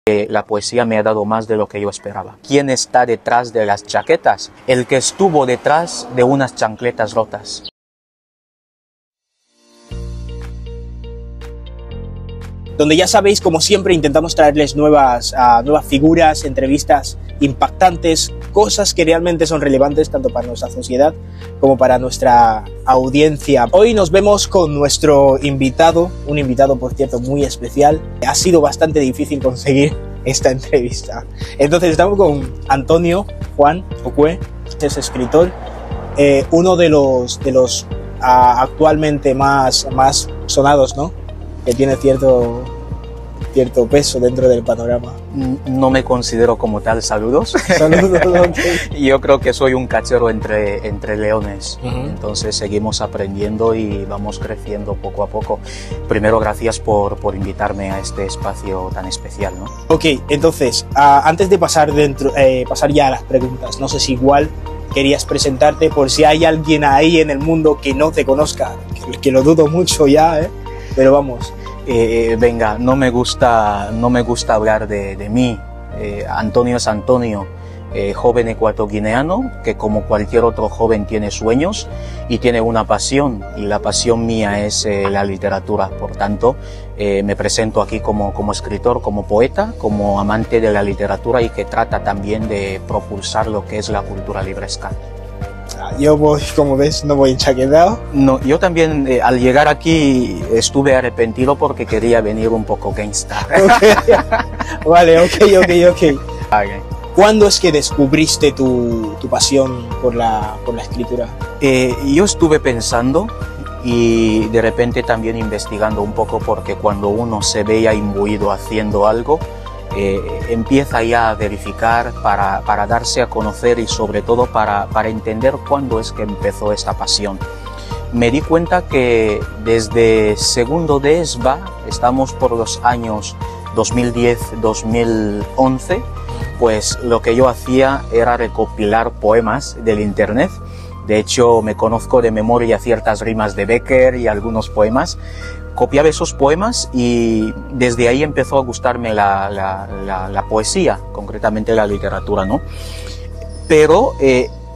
La poesía me ha dado más de lo que yo esperaba. ¿Quién está detrás de las chaquetas? El que estuvo detrás de unas chancletas rotas. Donde ya sabéis, como siempre, intentamos traerles nuevas figuras, entrevistas impactantes, cosas que realmente son relevantes tanto para nuestra sociedad como para nuestra audiencia. Hoy nos vemos con nuestro invitado, un invitado, por cierto, muy especial. Ha sido bastante difícil conseguir esta entrevista. Entonces estamos con Antonio Juan Okwe, es escritor, uno de los actualmente más sonados, ¿no? Que tiene cierto peso dentro del panorama. No me considero como tal, saludos. Saludos. Okay. Yo creo que soy un cachorro entre leones. Entonces seguimos aprendiendo y vamos creciendo poco a poco. Primero, gracias por invitarme a este espacio tan especial, ¿no? Ok, entonces, antes de pasar ya a las preguntas, no sé si igual querías presentarte por si hay alguien ahí en el mundo que no te conozca, que lo dudo mucho ya, pero vamos. Venga, no me gusta hablar de mí. Antonio es Antonio, joven ecuatoguineano que como cualquier otro joven tiene sueños y tiene una pasión, y la pasión mía es la literatura. Por tanto, me presento aquí como escritor, como poeta, como amante de la literatura y que trata también de propulsar lo que es la cultura libresca. Yo voy, como ves, no voy enchaquetado. No, yo también al llegar aquí estuve arrepentido porque quería venir un poco gangsta. Okay. Vale, ok. Okay. ¿Cuándo es que descubriste tu pasión por la escritura? Yo estuve pensando y de repente también investigando un poco, porque cuando uno se veía imbuido haciendo algo, empieza ya a verificar para darse a conocer y sobre todo para entender cuándo es que empezó esta pasión. Me di cuenta que desde segundo de ESBA, estamos por los años 2010-2011, pues lo que yo hacía era recopilar poemas del internet. De hecho, me conozco de memoria ciertas rimas de Becker y algunos poemas. Copiaba esos poemas y desde ahí empezó a gustarme la poesía, concretamente la literatura, ¿no? Pero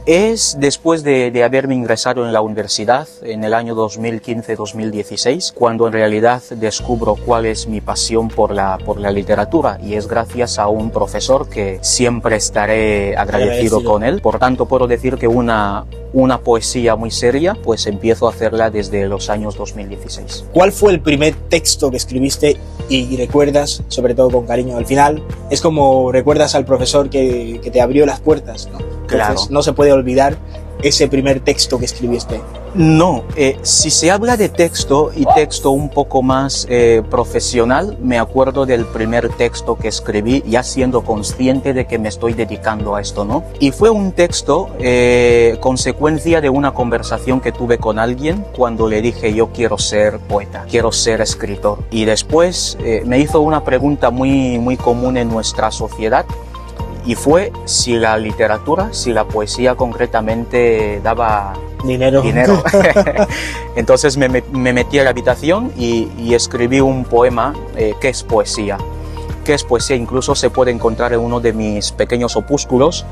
es después de haberme ingresado en la universidad en el año 2015-2016 cuando en realidad descubro cuál es mi pasión por la literatura, y es gracias a un profesor que siempre estaré agradecido con él. Por tanto, puedo decir que una poesía muy seria, pues empiezo a hacerla desde los años 2016. ¿Cuál fue el primer texto que escribiste y recuerdas, sobre todo con cariño? Al final es como recuerdas al profesor que te abrió las puertas, ¿no? Claro. Entonces, no se puede olvidar ese primer texto que escribiste. No, si se habla de texto y texto un poco más profesional, me acuerdo del primer texto que escribí ya siendo consciente de que me estoy dedicando a esto, ¿no? Y fue un texto consecuencia de una conversación que tuve con alguien cuando le dije yo quiero ser poeta, quiero ser escritor. Y después me hizo una pregunta muy común en nuestra sociedad, y fue si la literatura, si la poesía concretamente daba dinero. Entonces me metí a la habitación y escribí un poema. ¿Qué es poesía? ¿Qué es poesía? Incluso se puede encontrar en uno de mis pequeños opúsculos,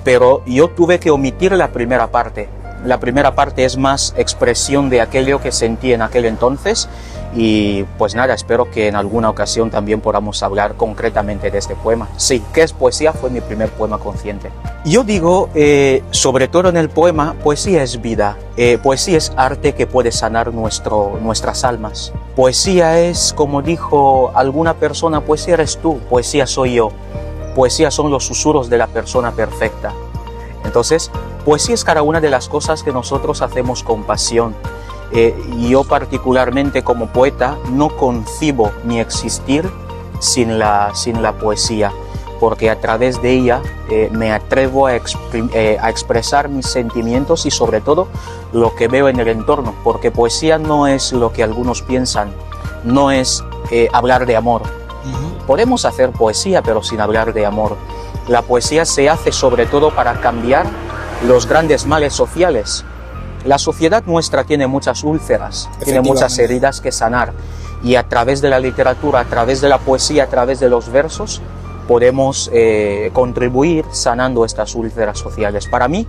pero yo tuve que omitir la primera parte. La primera parte es más expresión de aquello que sentí en aquel entonces. Y pues nada, espero que en alguna ocasión también podamos hablar concretamente de este poema. Sí, ¿qué es poesía? Fue mi primer poema consciente. Yo digo, sobre todo en el poema, poesía es vida. Poesía es arte que puede sanar nuestras almas. Poesía es, como dijo alguna persona, poesía eres tú, poesía soy yo. Poesía son los susurros de la persona perfecta. Entonces, poesía es cada una de las cosas que nosotros hacemos con pasión. Yo particularmente como poeta no concibo mi existir sin la poesía, porque a través de ella me atrevo a expresar mis sentimientos y sobre todo lo que veo en el entorno, porque poesía no es lo que algunos piensan, no es hablar de amor. Podemos hacer poesía pero sin hablar de amor. La poesía se hace sobre todo para cambiar los grandes males sociales. La sociedad nuestra tiene muchas úlceras, tiene muchas heridas que sanar, y a través de la literatura, a través de la poesía, a través de los versos, podemos contribuir sanando estas úlceras sociales. Para mí,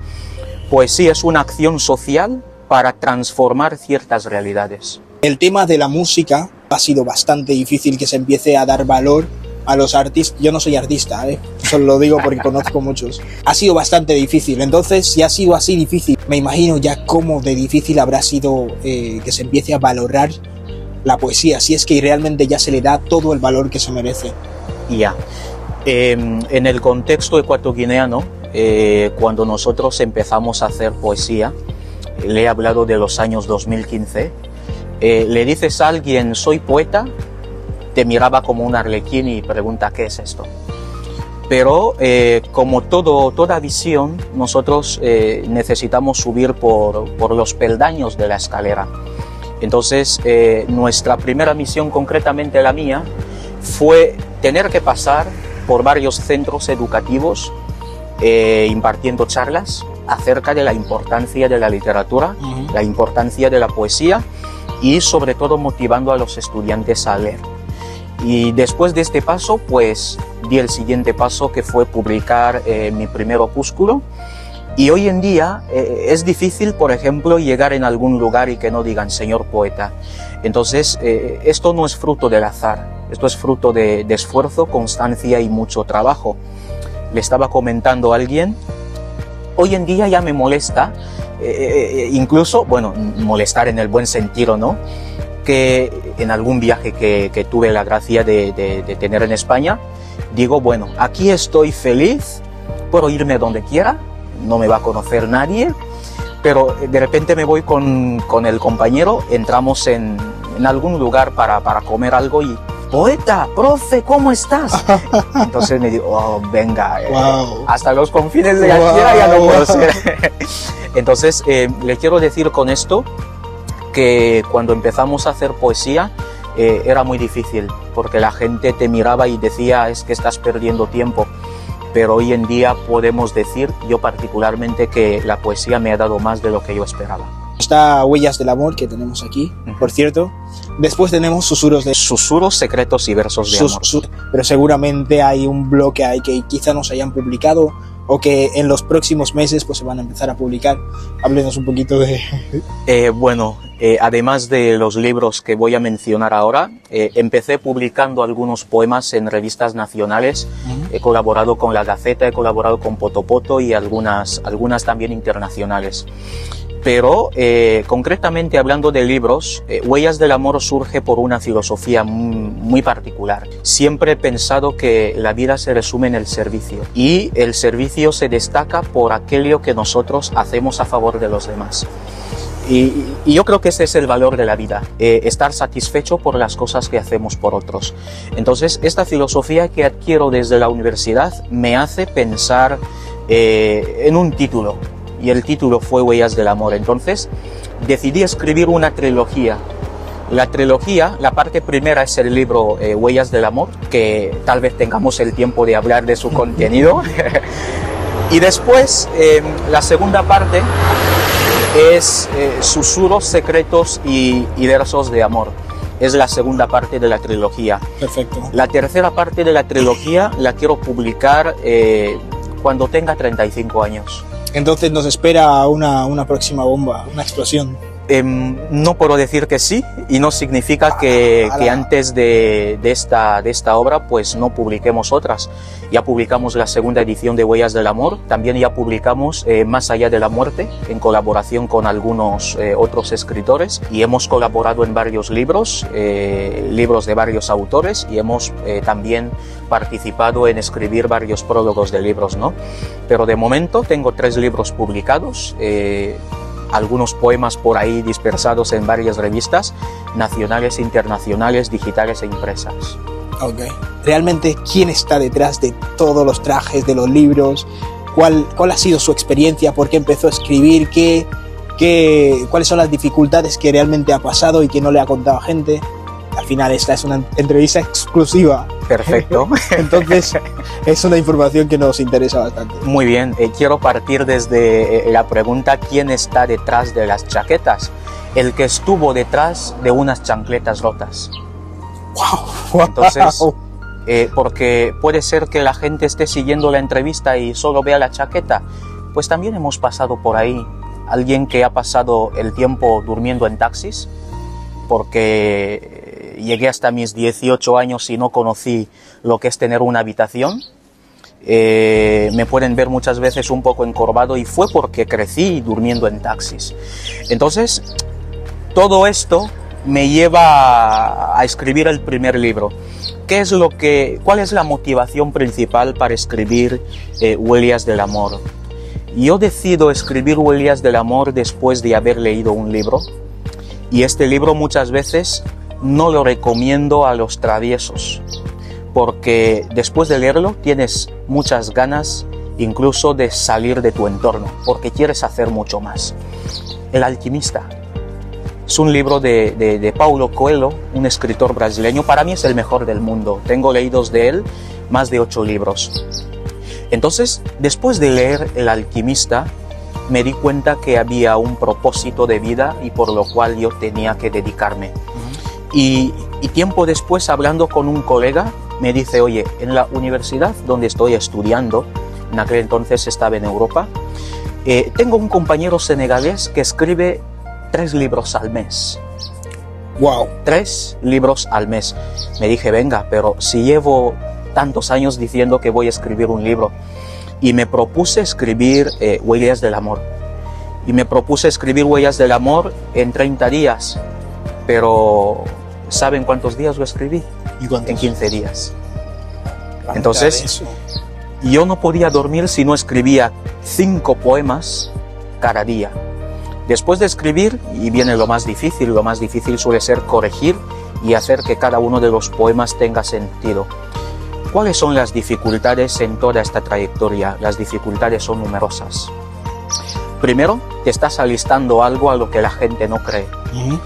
poesía es una acción social para transformar ciertas realidades. El tema de la música ha sido bastante difícil que se empiece a dar valor a los artistas. Yo no soy artista, solo lo digo porque conozco muchos. Ha sido bastante difícil, entonces si ha sido así difícil, me imagino ya cómo de difícil habrá sido que se empiece a valorar la poesía, si es que realmente ya se le da todo el valor que se merece. Ya. En el contexto ecuatoguineano, cuando nosotros empezamos a hacer poesía, le he hablado de los años 2015, le dices a alguien, soy poeta, te miraba como un arlequín y pregunta, ¿qué es esto? Pero como toda visión, nosotros necesitamos subir por los peldaños de la escalera. Entonces, nuestra primera misión, concretamente la mía, fue tener que pasar por varios centros educativos impartiendo charlas acerca de la importancia de la literatura, la importancia de la poesía y sobre todo motivando a los estudiantes a leer. Y después de este paso, pues di el siguiente paso, que fue publicar mi primer opúsculo. Y hoy en día es difícil, por ejemplo, llegar en algún lugar y que no digan señor poeta. Entonces, esto no es fruto del azar, esto es fruto de esfuerzo, constancia y mucho trabajo. Le estaba comentando a alguien, hoy en día ya me molesta, incluso, bueno, molestar en el buen sentido, ¿no? Que en algún viaje que tuve la gracia de tener en España, digo, bueno, aquí estoy feliz, puedo irme donde quiera, no me va a conocer nadie, pero de repente me voy con el compañero, entramos en algún lugar para comer algo y, poeta, profe, ¿cómo estás? Entonces me digo, oh, venga, wow, hasta los confines de la tierra ya no puedo ser. Entonces, le quiero decir con esto que cuando empezamos a hacer poesía era muy difícil, porque la gente te miraba y decía, es que estás perdiendo tiempo. Pero hoy en día podemos decir, yo particularmente, que la poesía me ha dado más de lo que yo esperaba. Está Huellas del Amor, que tenemos aquí, por cierto. Después tenemos Susurros, Secretos y Versos de Amor. Pero seguramente hay un bloque ahí que quizá no se hayan publicado o que en los próximos meses pues se van a empezar a publicar. Háblenos un poquito de... Bueno, además de los libros que voy a mencionar ahora, empecé publicando algunos poemas en revistas nacionales. He colaborado con La Gaceta, he colaborado con Potopoto y algunas también internacionales. Pero concretamente hablando de libros, Huellas del Amor surge por una filosofía muy particular. Siempre he pensado que la vida se resume en el servicio y el servicio se destaca por aquello que nosotros hacemos a favor de los demás. Y yo creo que ese es el valor de la vida, estar satisfecho por las cosas que hacemos por otros. Entonces, esta filosofía que adquiero desde la universidad me hace pensar en un título. Y el título fue Huellas del Amor. Entonces decidí escribir una trilogía. La trilogía, la parte primera es el libro Huellas del Amor, que tal vez tengamos el tiempo de hablar de su contenido. Y después la segunda parte es Susurros, Secretos y Versos de Amor. Es la segunda parte de la trilogía. Perfecto. La tercera parte de la trilogía la quiero publicar cuando tenga 35 años. Entonces nos espera una próxima bomba, una explosión. No puedo decir que sí, y no significa que antes de esta obra pues no publiquemos otras. Ya publicamos la segunda edición de Huellas del Amor, también ya publicamos Más allá de la muerte, en colaboración con algunos otros escritores, y hemos colaborado en varios libros de varios autores, y hemos también participado en escribir varios prólogos de libros, ¿no? Pero de momento tengo 3 libros publicados, algunos poemas por ahí dispersados en varias revistas nacionales, internacionales, digitales e impresas. Ok. Realmente, ¿quién está detrás de todos los trajes de los libros? ¿Cuál ha sido su experiencia? ¿Por qué empezó a escribir? ¿Cuáles son las dificultades que realmente ha pasado y que no le ha contado a gente? al final esta es una entrevista exclusiva. Perfecto. Entonces es una información que nos interesa bastante. Muy bien, quiero partir desde la pregunta: ¿quién está detrás de las chaquetas? El que estuvo detrás de unas chancletas rotas. Wow. Entonces, porque puede ser que la gente esté siguiendo la entrevista y solo vea la chaqueta. Pues también hemos pasado por ahí. Alguien que ha pasado el tiempo durmiendo en taxis, porque llegué hasta mis 18 años y no conocí lo que es tener una habitación. Me pueden ver muchas veces un poco encorvado, y fue porque crecí durmiendo en taxis. Entonces, todo esto me lleva a escribir el primer libro. ¿Cuál es la motivación principal para escribir Huellas del Amor? Yo decido escribir Huellas del Amor después de haber leído un libro, y este libro muchas veces no lo recomiendo a los traviesos, porque después de leerlo tienes muchas ganas incluso de salir de tu entorno, porque quieres hacer mucho más. El Alquimista es un libro de Paulo Coelho, un escritor brasileño. Para mí es el mejor del mundo. Tengo leídos de él más de 8 libros. Entonces, después de leer El Alquimista, me di cuenta que había un propósito de vida y por lo cual yo tenía que dedicarme. Y tiempo después, hablando con un colega, me dice: oye, en la universidad donde estoy estudiando, en aquel entonces estaba en Europa, tengo un compañero senegalés que escribe 3 libros al mes. Wow. 3 libros al mes. Me dije: venga, pero si llevo tantos años diciendo que voy a escribir un libro. Y me propuse escribir Huellas del Amor. Y me propuse escribir Huellas del Amor en 30 días. Pero ¿saben cuántos días lo escribí? ¿Y cuántos? En 15 días. Entonces, yo no podía dormir si no escribía 5 poemas cada día. Después de escribir, y viene lo más difícil suele ser corregir y hacer que cada uno de los poemas tenga sentido. ¿Cuáles son las dificultades en toda esta trayectoria? Las dificultades son numerosas. Primero, te estás alistando algo a lo que la gente no cree.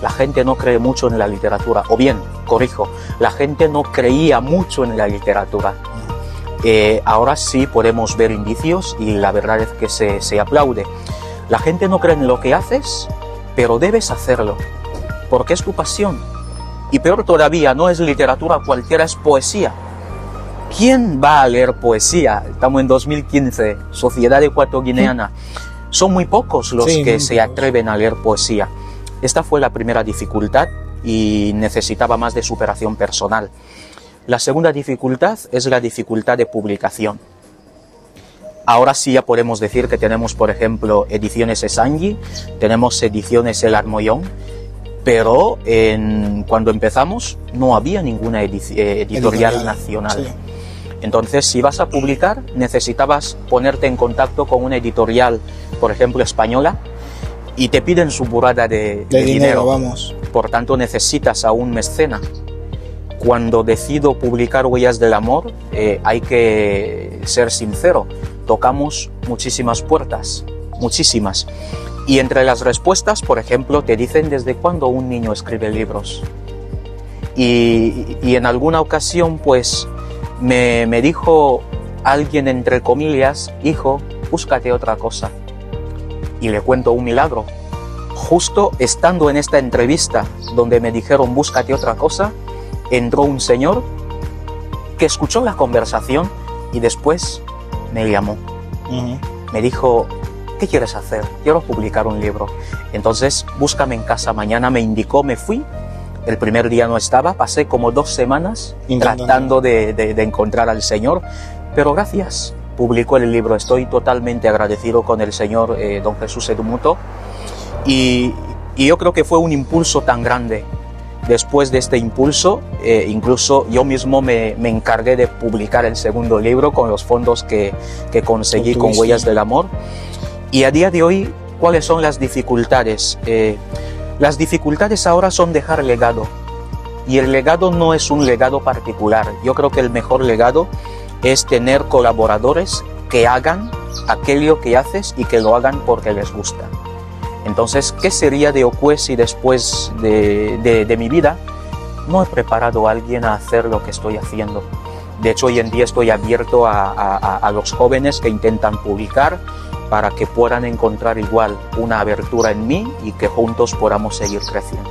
La gente no cree mucho en la literatura, o bien, corrijo, la gente no creía mucho en la literatura. Ahora sí podemos ver indicios y la verdad es que se aplaude. La gente no cree en lo que haces, pero debes hacerlo, porque es tu pasión. Y peor todavía, no es literatura cualquiera, es poesía. ¿Quién va a leer poesía? Estamos en 2015, sociedad ecuatoguineana. Son muy pocos los que se atreven a leer poesía. Esta fue la primera dificultad y necesitaba más de superación personal. La segunda dificultad es la dificultad de publicación. Ahora sí ya podemos decir que tenemos, por ejemplo, ediciones Esangui, tenemos ediciones El Armollón, pero cuando empezamos no había ninguna editorial nacional. Sí. Entonces, si vas a publicar, necesitabas ponerte en contacto con una editorial, por ejemplo, española, y te piden su burrada de dinero. Vamos. Por tanto, necesitas a un mecena. Cuando decido publicar Huellas del Amor, hay que ser sincero, tocamos muchísimas puertas, muchísimas. Y entre las respuestas, por ejemplo, te dicen desde cuándo un niño escribe libros. Y en alguna ocasión, pues, me dijo alguien, entre comillas: hijo, búscate otra cosa. Y le cuento un milagro. Justo estando en esta entrevista donde me dijeron búscate otra cosa, entró un señor que escuchó la conversación y después me llamó. Me dijo: ¿qué quieres hacer? Quiero publicar un libro. Entonces, búscame en casa mañana. Me indicó, me fui. El primer día no estaba, pasé como 2 semanas tratando de encontrar al Señor, pero gracias, publicó el libro. Estoy totalmente agradecido con el Señor, don Jesús Edumuto, y yo creo que fue un impulso tan grande. Después de este impulso, incluso yo mismo me encargué de publicar el segundo libro con los fondos que conseguí con Huellas del Amor. Y a día de hoy, ¿cuáles son las dificultades? Las dificultades ahora son dejar legado, y el legado no es un legado particular. Yo creo que el mejor legado es tener colaboradores que hagan aquello que haces y que lo hagan porque les gusta. Entonces, ¿qué sería de Okweh si después de mi vida no he preparado a alguien a hacer lo que estoy haciendo. De hecho, hoy en día estoy abierto a los jóvenes que intentan publicar para que puedan encontrar igual una abertura en mí y que juntos podamos seguir creciendo.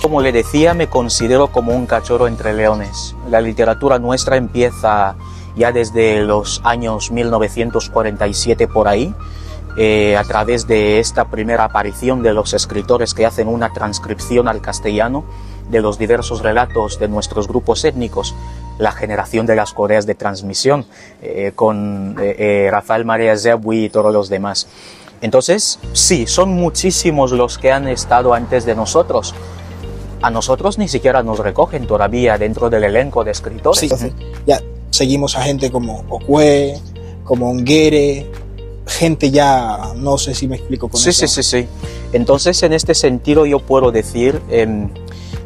Como le decía, me considero como un cachorro entre leones. La literatura nuestra empieza ya desde los años 1947 por ahí, a través de esta primera aparición de los escritores que hacen una transcripción al castellano de los diversos relatos de nuestros grupos étnicos, la generación de las Coreas de transmisión, con Rafael María Zebui y todos los demás. Entonces, sí, son muchísimos los que han estado antes de nosotros. A nosotros ni siquiera nos recogen todavía dentro del elenco de escritores. Sí, ya seguimos a gente como Okue, como Ongere, gente ya, no sé si me explico con eso. Sí. Entonces, en este sentido yo puedo decir,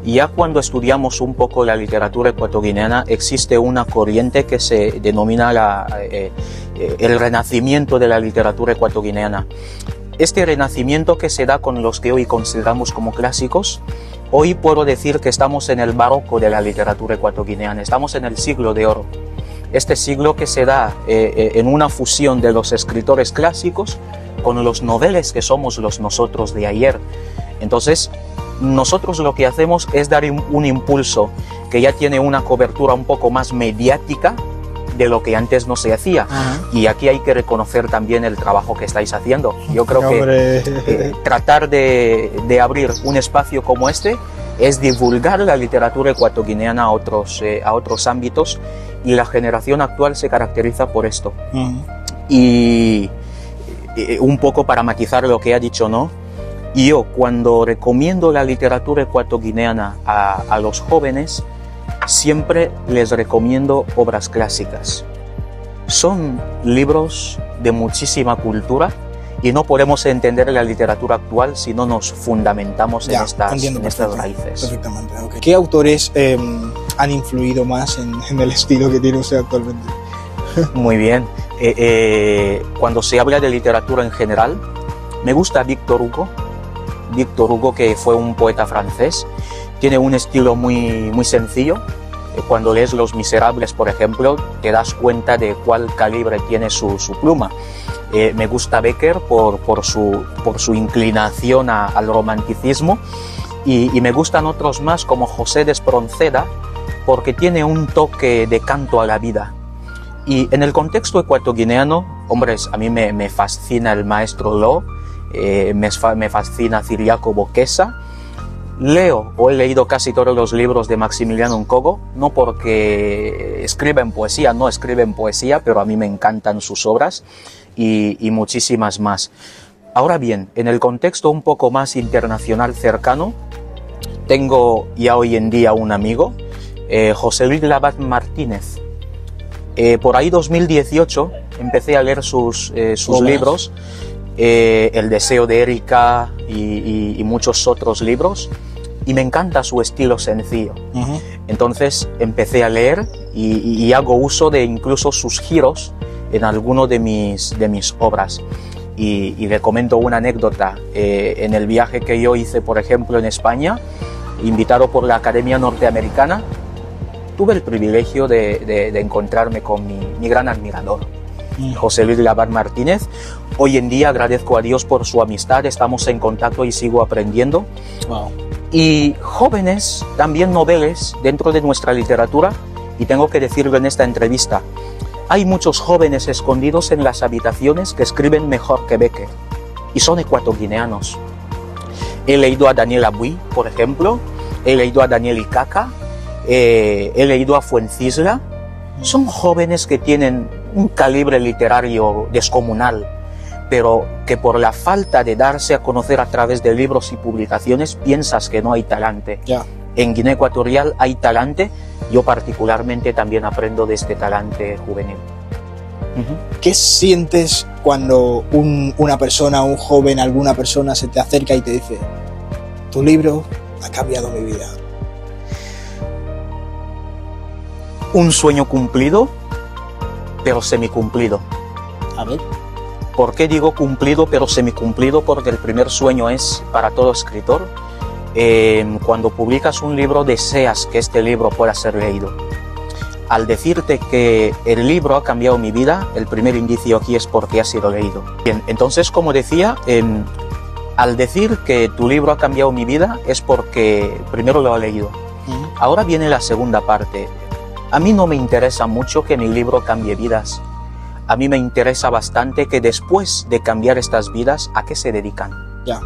ya cuando estudiamos un poco la literatura ecuatoguineana, existe una corriente que se denomina el renacimiento de la literatura ecuatoguineana. Este renacimiento que se da con los que hoy consideramos como clásicos, hoy puedo decir que estamos en el barroco de la literatura ecuatoguineana, estamos en el siglo de oro. Este siglo que se da en una fusión de los escritores clásicos con los noveles que somos los nosotros de ayer. Entonces, nosotros lo que hacemos es dar un impulso que ya tiene una cobertura un poco más mediática de lo que antes no se hacía. Y aquí hay que reconocer también el trabajo que estáis haciendo. Yo creo que tratar de abrir un espacio como este es divulgar la literatura ecuatoguineana a otros ámbitos, y la generación actual se caracteriza por esto. Y un poco para matizar lo que ha dicho, ¿no? Yo cuando recomiendo la literatura ecuatoguineana a los jóvenes, siempre les recomiendo obras clásicas. Son libros de muchísima cultura y no podemos entender la literatura actual si no nos fundamentamos en estas raíces. Perfectamente. Okay. ¿Qué autores han influido más en el estilo que tiene usted actualmente? Muy bien. Cuando se habla de literatura en general, me gusta Victor Hugo. Victor Hugo, que fue un poeta francés, tiene un estilo muy sencillo. Cuando lees Los Miserables, por ejemplo, te das cuenta de cuál calibre tiene su pluma. Me gusta Becker por su inclinación al romanticismo, y me gustan otros más como José de Espronceda, porque tiene un toque de canto a la vida. Y en el contexto ecuatoguineano, hombres, a mí me fascina el maestro Lo, me fascina Ciriaco Boquesa. Leo o he leído casi todos los libros de Maximiliano Nkogo, no porque escriben poesía, no escriben poesía, pero a mí me encantan sus obras, y muchísimas más. Ahora bien, en el contexto un poco más internacional cercano, tengo ya hoy en día un amigo, José Luis Labat Martínez. Por ahí 2018 empecé a leer sus libros, El deseo de Erika y muchos otros libros, y me encanta su estilo sencillo. Entonces empecé a leer y hago uso de incluso sus giros en alguno de mis obras. Y le comento una anécdota. En el viaje que yo hice, por ejemplo, en España, invitado por la Academia Norteamericana, tuve el privilegio de encontrarme con mi gran admirador, José Luis Labat Martínez. Hoy en día agradezco a Dios por su amistad, estamos en contacto y sigo aprendiendo. Wow. Y jóvenes, también noveles dentro de nuestra literatura, y tengo que decirlo en esta entrevista, hay muchos jóvenes escondidos en las habitaciones que escriben mejor que Becker, y son ecuatoguineanos. He leído a Daniel Abuí, por ejemplo, he leído a Daniel Icaca, he leído a Fuencisla. Son jóvenes que tienen un calibre literario descomunal, pero que por la falta de darse a conocer a través de libros y publicaciones piensas que no hay talante. En Guinea Ecuatorial hay talante. Yo particularmente también aprendo de este talante juvenil. ¿Qué sientes cuando una persona, un joven, alguna persona se te acerca y te dice: tu libro ha cambiado mi vida? Un sueño cumplido, pero semicumplido. A ver. ¿Por qué digo cumplido pero semicumplido? Porque el primer sueño es para todo escritor, cuando publicas un libro deseas que este libro pueda ser leído. Al decirte que el libro ha cambiado mi vida, el primer indicio aquí es porque ha sido leído. Bien, entonces, como decía, al decir que tu libro ha cambiado mi vida es porque primero lo ha leído. Ahora viene la segunda parte. A mí no me interesa mucho que mi libro cambie vidas. A mí me interesa bastante que después de cambiar estas vidas, ¿a qué se dedican? Ya.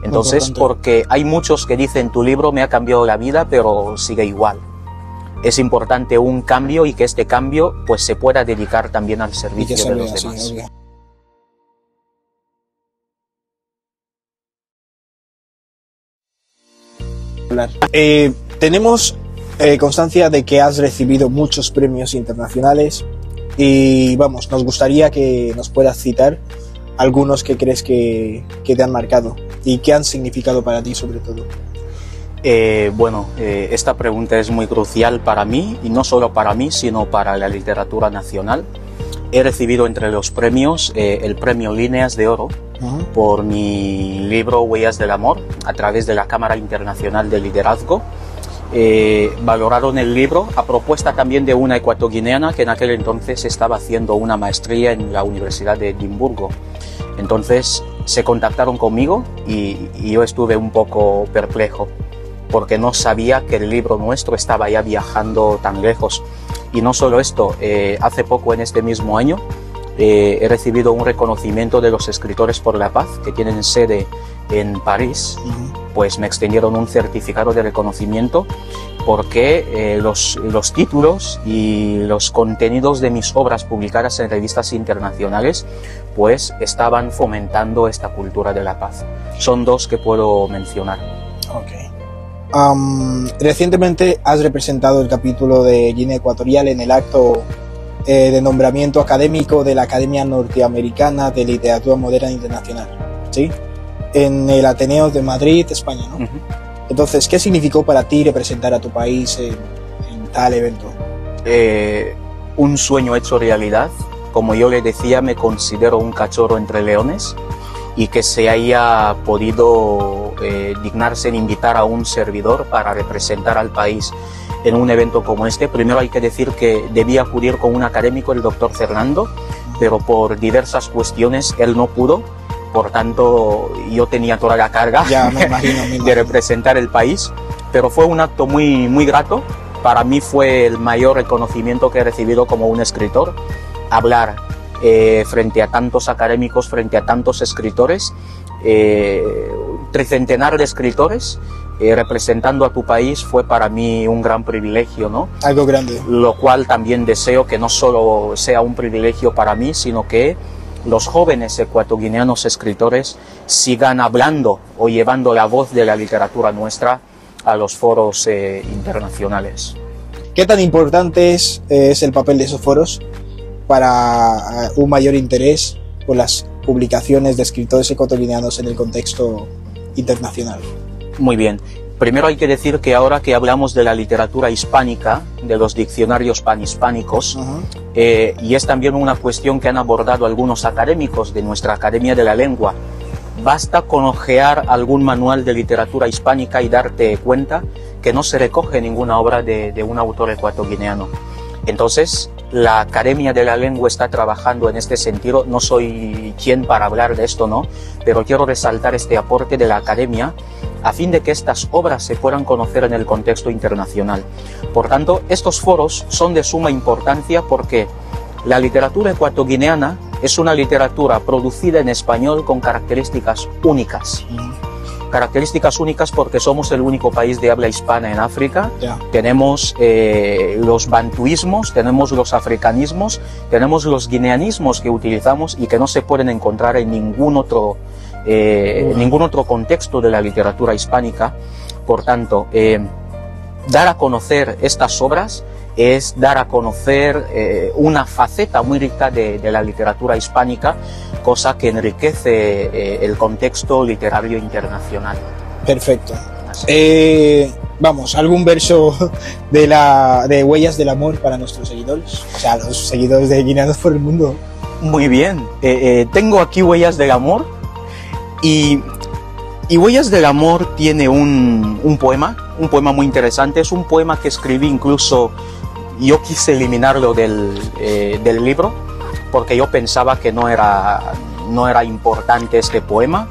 Entonces, porque hay muchos que dicen tu libro me ha cambiado la vida, pero sigue igual. Es importante un cambio y que este cambio pues se pueda dedicar también al servicio de los demás. Sí, tenemos constancia de que has recibido muchos premios internacionales y vamos, nos gustaría que nos puedas citar algunos que crees que te han marcado y que han significado para ti sobre todo. Esta pregunta es muy crucial para mí, y no solo para mí, sino para la literatura nacional. He recibido entre los premios el premio Líneas de Oro por mi libro Huellas del Amor, a través de la Cámara Internacional de Liderazgo. Valoraron el libro a propuesta también de una ecuatoguineana que en aquel entonces estaba haciendo una maestría en la Universidad de Edimburgo. Entonces se contactaron conmigo y yo estuve un poco perplejo, porque no sabía que el libro nuestro estaba ya viajando tan lejos. Y no solo esto, hace poco, en este mismo año, he recibido un reconocimiento de los Escritores por la Paz, que tienen sede en París. Pues me extendieron un certificado de reconocimiento porque los títulos y los contenidos de mis obras publicadas en revistas internacionales pues estaban fomentando esta cultura de la paz. Son dos que puedo mencionar. Recientemente has representado el capítulo de Guinea Ecuatorial en el acto de nombramiento académico de la Academia Norteamericana de Literatura Moderna Internacional, ¿sí? En el Ateneo de Madrid, España, ¿no? Entonces, ¿qué significó para ti representar a tu país en tal evento? Un sueño hecho realidad. Como yo le decía, me considero un cachorro entre leones, y que se haya podido dignarse en invitar a un servidor para representar al país en un evento como este. Primero hay que decir que debía acudir con un académico, el doctor Fernando, pero por diversas cuestiones él no pudo. Por tanto, yo tenía toda la carga de representar el país, pero fue un acto muy grato. Para mí fue el mayor reconocimiento que he recibido como un escritor, hablar frente a tantos académicos, frente a tantos escritores, tricentenar de escritores, representando a tu país, fue para mí un gran privilegio, ¿no? Algo grande. Lo cual también deseo que no solo sea un privilegio para mí, sino que los jóvenes ecuatoguineanos escritores sigan hablando o llevando la voz de la literatura nuestra a los foros internacionales. ¿Qué tan importante es el papel de esos foros para un mayor interés por las publicaciones de escritores ecuatoguineanos en el contexto internacional? Muy bien. Primero hay que decir que ahora que hablamos de la literatura hispánica, de los diccionarios panhispánicos, y es también una cuestión que han abordado algunos académicos de nuestra Academia de la Lengua, basta con ojear algún manual de literatura hispánica y darte cuenta que no se recoge ninguna obra de un autor ecuatoguineano. Entonces, la Academia de la Lengua está trabajando en este sentido. No soy quien para hablar de esto, ¿no? Pero quiero resaltar este aporte de la Academia a fin de que estas obras se puedan conocer en el contexto internacional. Por tanto, estos foros son de suma importancia porque la literatura ecuatoguineana es una literatura producida en español con características únicas. Características únicas porque somos el único país de habla hispana en África. Tenemos los bantuismos, tenemos los africanismos, tenemos los guineanismos que utilizamos y que no se pueden encontrar en ningún otro contexto de la literatura hispánica. Por tanto, dar a conocer estas obras es dar a conocer una faceta muy rica de la literatura hispánica, cosa que enriquece el contexto literario internacional. Perfecto. Vamos, ¿algún verso de Huellas del Amor para nuestros seguidores? O sea, los seguidores de Guineanos por el Mundo. Muy bien. Tengo aquí Huellas del Amor y Y Huellas del Amor tiene un poema muy interesante. Es un poema que escribí, incluso yo quise eliminarlo del libro, porque yo pensaba que no era importante este poema.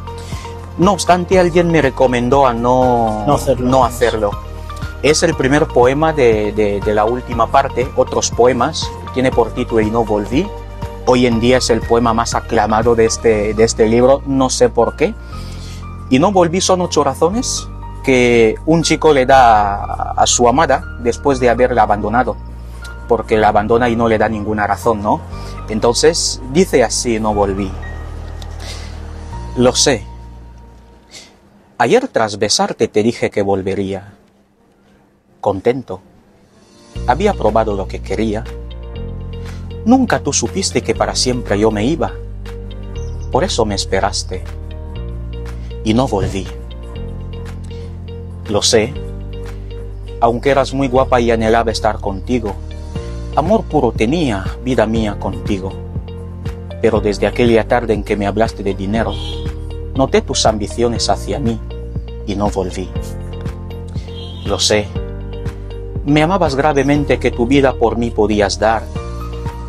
No obstante, alguien me recomendó a no hacerlo. Es el primer poema de la última parte, Otros poemas, tiene por título Y no volví. Hoy en día es el poema más aclamado de este libro, no sé por qué. Y no volví son 8 razones que un chico le da a su amada después de haberla abandonado, porque la abandona y no le da ninguna razón, ¿no? Entonces dice así, no volví. Lo sé. Ayer tras besarte te dije que volvería. Contento. Había probado lo que quería. Nunca tú supiste que para siempre yo me iba. Por eso me esperaste. Y no volví. Lo sé, aunque eras muy guapa y anhelaba estar contigo. Amor puro tenía, vida mía, contigo. Pero desde aquella tarde en que me hablaste de dinero, noté tus ambiciones hacia mí y no volví. Lo sé, me amabas gravemente que tu vida por mí podías dar.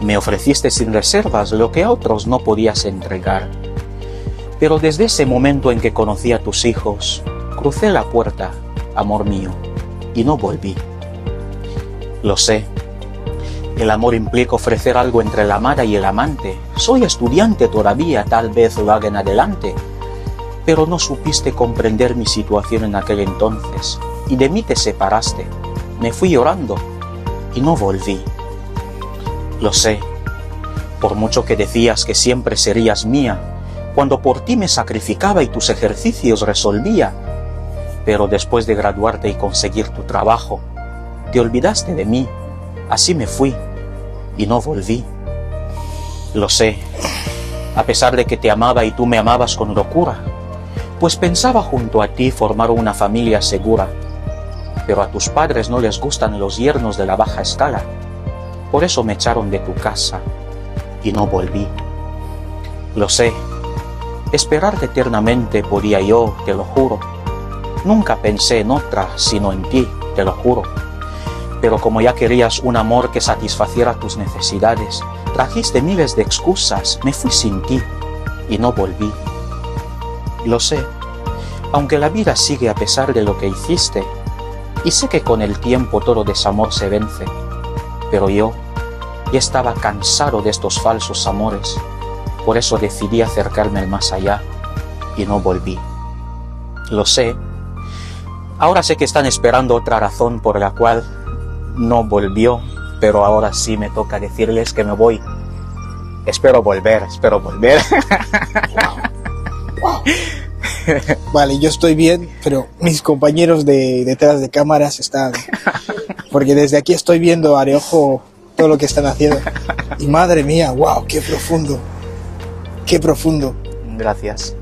Me ofreciste sin reservas lo que a otros no podías entregar. Pero desde ese momento en que conocí a tus hijos, crucé la puerta, amor mío, y no volví. Lo sé, el amor implica ofrecer algo entre la amada y el amante. Soy estudiante todavía, tal vez lo haga en adelante. Pero no supiste comprender mi situación en aquel entonces, y de mí te separaste. Me fui llorando, y no volví. Lo sé, por mucho que decías que siempre serías mía, cuando por ti me sacrificaba y tus ejercicios resolvía. Pero después de graduarte y conseguir tu trabajo, te olvidaste de mí, así me fui y no volví. Lo sé, a pesar de que te amaba y tú me amabas con locura, pues pensaba junto a ti formar una familia segura. Pero a tus padres no les gustan los yernos de la baja escala, por eso me echaron de tu casa y no volví. Lo sé, esperarte eternamente podía yo, te lo juro. Nunca pensé en otra sino en ti, te lo juro. Pero como ya querías un amor que satisfaciera tus necesidades, trajiste miles de excusas, me fui sin ti y no volví. Lo sé, aunque la vida sigue a pesar de lo que hiciste, y sé que con el tiempo todo desamor se vence, pero yo ya estaba cansado de estos falsos amores. Por eso decidí acercarme al más allá y no volví. Lo sé. Ahora sé que están esperando otra razón por la cual no volvió, pero ahora sí me toca decirles que me voy. Espero volver, espero volver. Wow. Vale, yo estoy bien, pero mis compañeros detrás de cámaras están... Porque desde aquí estoy viendo a reojo todo lo que están haciendo. Y madre mía, wow, qué profundo. Qué profundo. Gracias.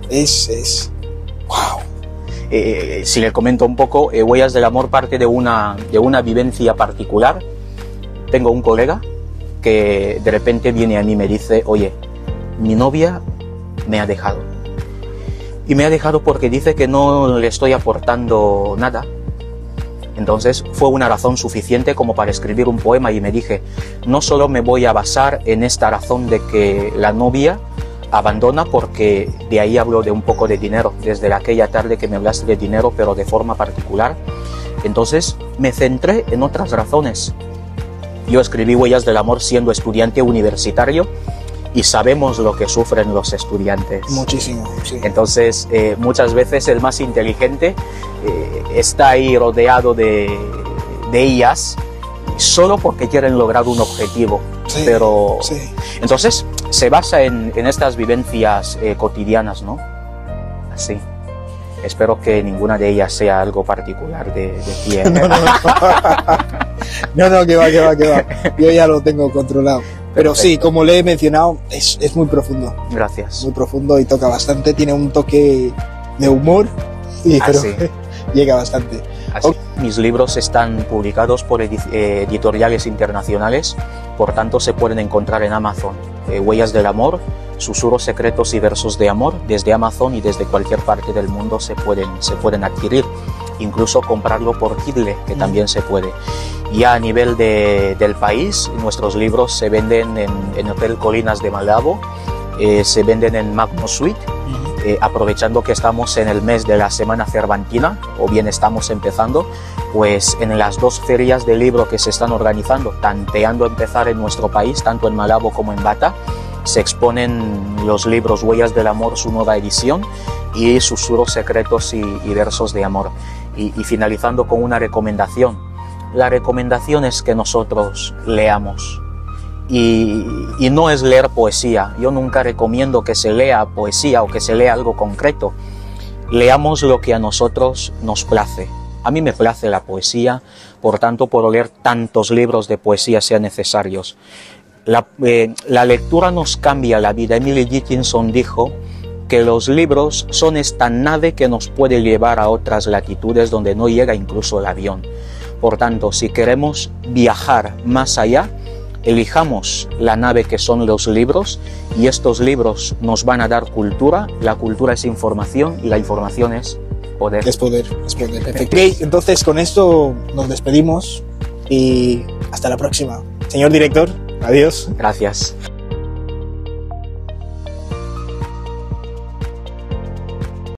Wow. Si le comento un poco, Huellas del Amor parte de una vivencia particular. Tengo un colega que de repente viene a mí y me dice, oye, mi novia me ha dejado. Y me ha dejado porque dice que no le estoy aportando nada. Entonces fue una razón suficiente como para escribir un poema y me dije, no solo me voy a basar en esta razón de que la novia abandona, porque de ahí hablo de un poco de dinero, desde aquella tarde que me hablaste de dinero, pero de forma particular. Entonces me centré en otras razones. Yo escribí Huellas del Amor siendo estudiante universitario y sabemos lo que sufren los estudiantes. Muchísimo, sí. Entonces muchas veces el más inteligente está ahí rodeado de ellas solo porque quieren lograr un objetivo. Sí, pero sí. Entonces se basa en estas vivencias cotidianas, ¿no? Así. Espero que ninguna de ellas sea algo particular de ti. No, que va. Yo ya lo tengo controlado. Pero perfecto. Sí, como le he mencionado, es muy profundo. Gracias. Muy profundo y toca bastante. Tiene un toque de humor, sí, pero llega bastante. Así. Mis libros están publicados por editoriales internacionales, por tanto se pueden encontrar en Amazon. Huellas del Amor, Susurros secretos y versos de amor, desde Amazon y desde cualquier parte del mundo se pueden adquirir. Incluso comprarlo por Kindle, que también se puede. Ya a nivel del país, nuestros libros se venden en Hotel Colinas de Malabo, se venden en Magno Suite, aprovechando que estamos en el mes de la Semana Cervantina, o bien estamos empezando, pues en las dos ferias de libro que se están organizando, tanteando empezar en nuestro país, tanto en Malabo como en Bata, se exponen los libros Huellas del Amor, su nueva edición, y Susurros secretos y versos de amor. Y finalizando con una recomendación. La recomendación es que nosotros leamos. Y no es leer poesía. Yo nunca recomiendo que se lea poesía o que se lea algo concreto. Leamos lo que a nosotros nos place. A mí me place la poesía, por tanto puedo leer tantos libros de poesía sean necesarios. La lectura nos cambia la vida. Emily Dickinson dijo que los libros son esta nave que nos puede llevar a otras latitudes donde no llega incluso el avión. Por tanto, si queremos viajar más allá, elijamos la nave que son los libros, y estos libros nos van a dar cultura. La cultura es información y la información es poder. Es poder, es poder. Ok, entonces con esto nos despedimos y hasta la próxima. Señor director, adiós. Gracias.